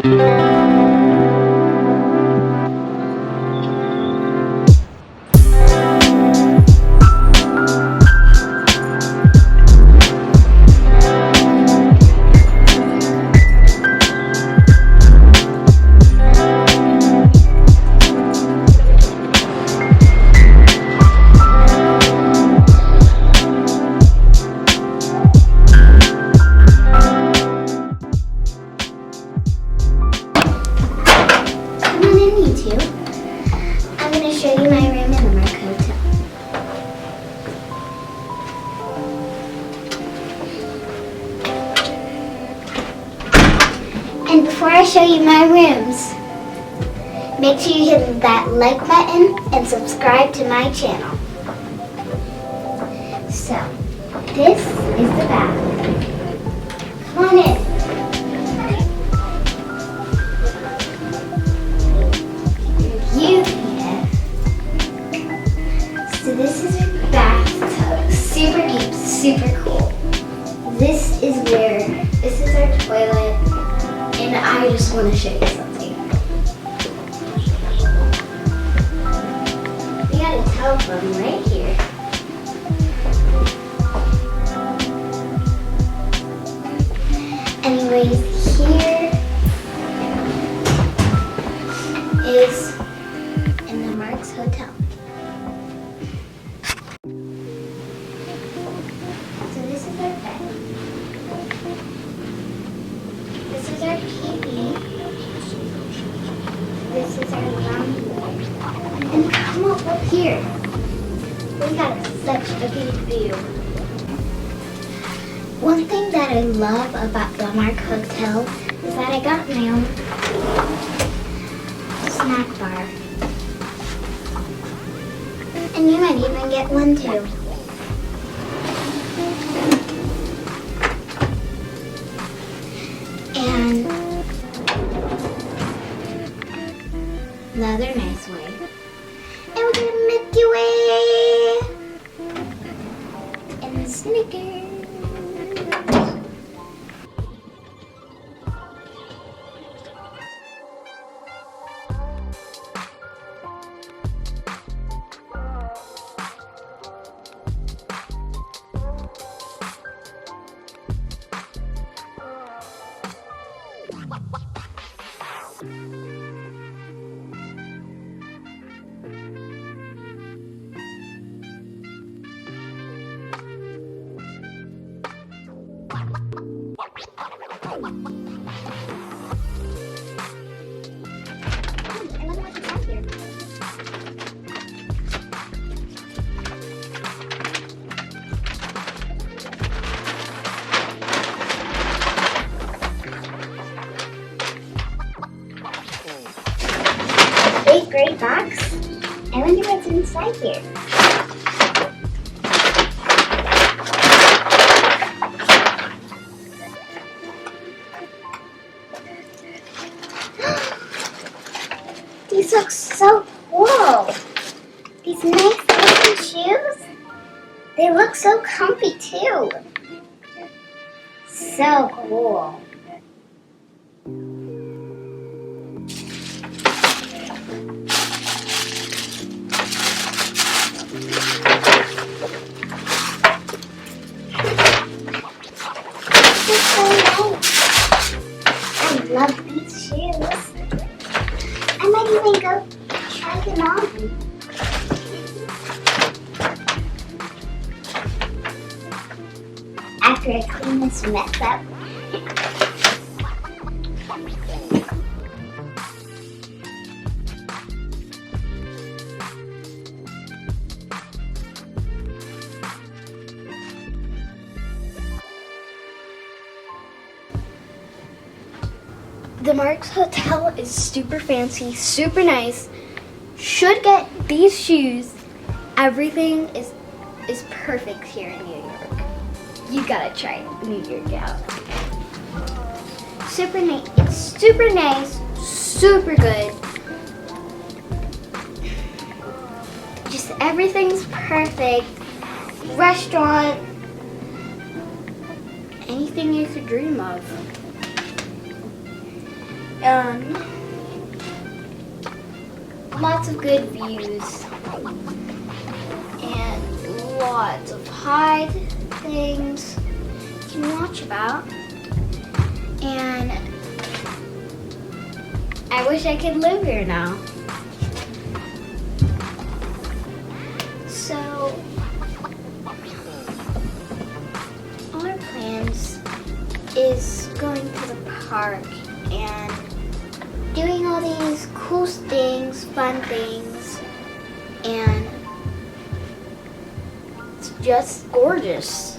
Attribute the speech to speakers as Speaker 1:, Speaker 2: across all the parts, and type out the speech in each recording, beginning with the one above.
Speaker 1: I'm going to show you my room in the Mark Hotel. And before I show you my rooms, make sure you hit that like button and subscribe to my channel. So, this is the bathroom. Come on in. So this is a bathtub, super deep, super cool. This is our toilet, and I just want to show you something. We got a telephone right here. Anyways, here is in the Mark's Hotel. So this is our bed. This is our TV. This is our lounge. And come up here. We got such a good view. One thing that I love about the Mark Hotel is that I got my own snack bar. And you might even get one too. And another nice way. And we're gonna Milky Way and Snickers. Big gray box. I wonder what's inside here. These look so cool. These nice looking shoes. They look so comfy too. So cool. I love these shoes. I might even go try them on. After I clean this mess up. The Mark's Hotel is super fancy, super nice. Should get these shoes. Everything is perfect here in New York. You gotta try New York out. Super nice. It's super nice, super good. Just everything's perfect. Restaurant. Anything you could dream of. lots of good views and lots of hide things you can watch about. And I wish I could live here now. So our plans is going to the park and doing all these cool things, fun things, and it's just gorgeous.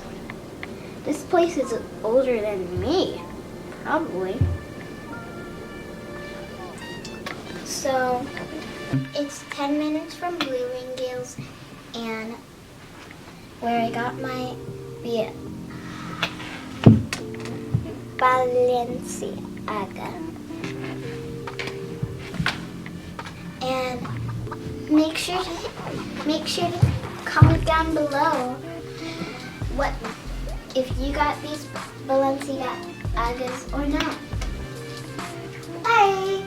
Speaker 1: This place is older than me, probably. So it's 10 minutes from Bloomingdale's and where I got my Balenciaga. And make sure to comment down below what if you got these Balenciagas or not. Bye.